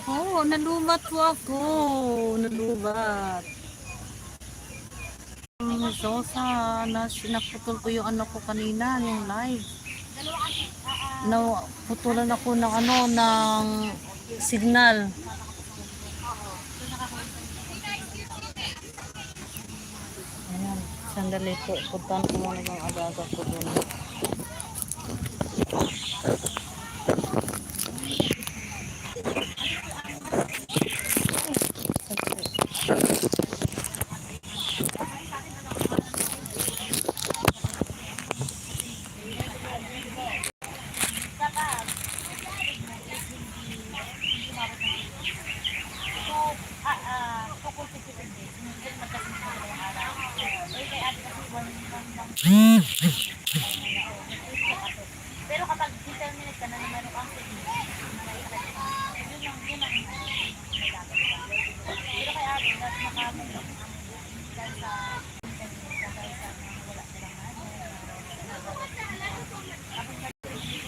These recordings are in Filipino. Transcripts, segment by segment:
Oh, nalubat po ako. Nalubat. So, naputol ko yung ano ko kanina, yung live. Naputulan ako ng ano, ng signal. Ayan, sandali po. Puntahan ko muna yung agaga ko doon. Pero kapag 10 minutes ka na naman ang pero kaya ako mas makamit dahil sa wala silang tapos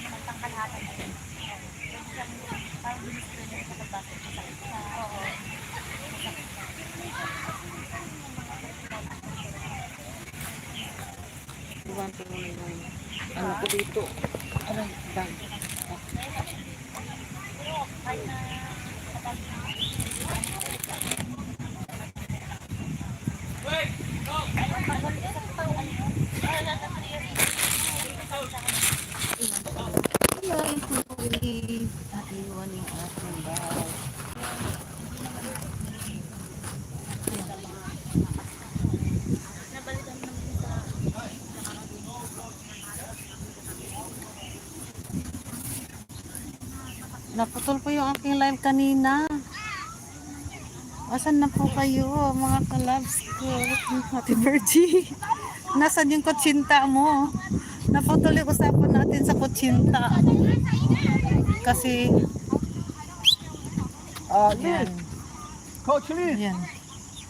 nagtangkalhatan na yun. Parang ministro niya sa pagbasok sa isa. Oo. Iwan ko muna yung ano ko dito. Aray, bag. Pero kahit na Ayan, huli. Iwan yung ating bag. Naputol po yung aking live kanina. Asan na po kayo, mga kalabs ko? Ate Virgie, nasan yung kutsinta mo? Naputol yung usapan natin sa kutsinta. Kasi, ayan. Coach Lee, Ayan.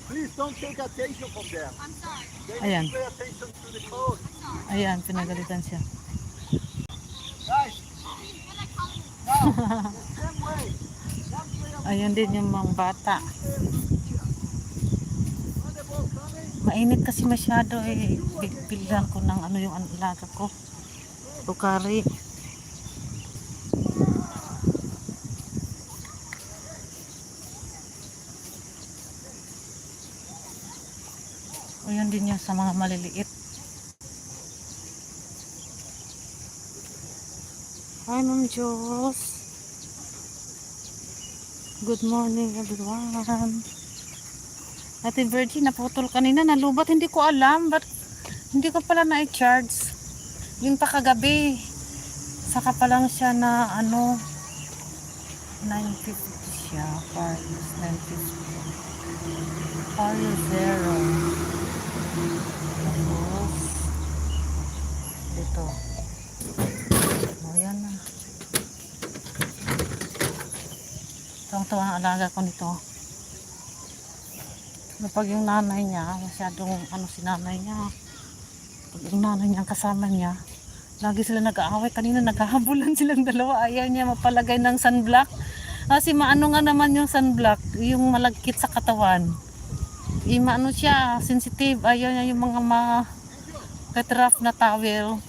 please don't take attention from there. They Ayan. need to pay attention to the coach. Ayan, pinagalitan siya. Guys, now, the same way. Ayan din yung mga bata. When the ball coming, Mainit kasi masyado eh. Bilhan ko ng ano yung alaga ko. Bukari. O yun din yung sa mga maliliit. Hi Ma'am Diyos. Good morning everyone. Ate Virgie, naputol kanina, nalubat. Hindi ko alam, but hindi ko pala na-charge. Yung pa kagabi. Saka pa lang siya na ano, 950 siya. Parts 950. Parlo zero. Tapos, dito. O, yan na. Tuwang-tuwa ang alaga ko nito. Kapag yung nanay niya, masyadong ano si nanay niya. Pag yung nanay niya kasama niya, lagi sila nag-aaway. Kanina naghahabulan silang dalawa. Ayaw niya mapalagay ng sunblock. Kasi maano nga naman yung sunblock, yung malagkit sa katawan. Maano siya, sensitive. Ayaw niya yung mga katraf na towel.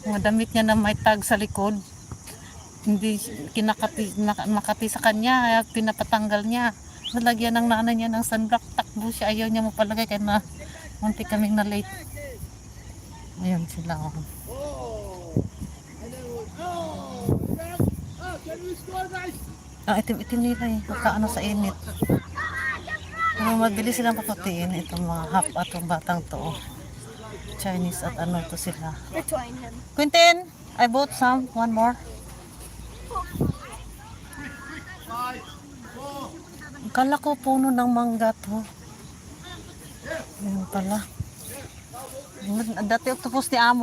Mga damit niya na may tag sa likod. Hindi makati sa kanya, kaya pinapatanggal niya. Nalagyan ng nanay niya ng sunblock, takbo siya, ayaw niya mapalagay kaya na munti kaming na late. Ayun sila. oh, and then we'll can we score, guys? Itim-itim nila eh, ano sa init. Pero mabilis silang paputiin itong mga hap at itong batang to. Chinese at ano to sila. Quintin, I bought some, one more. 5, 4. Akala ko puno ng mangga to. Ayun pala. Dati octopus ni Among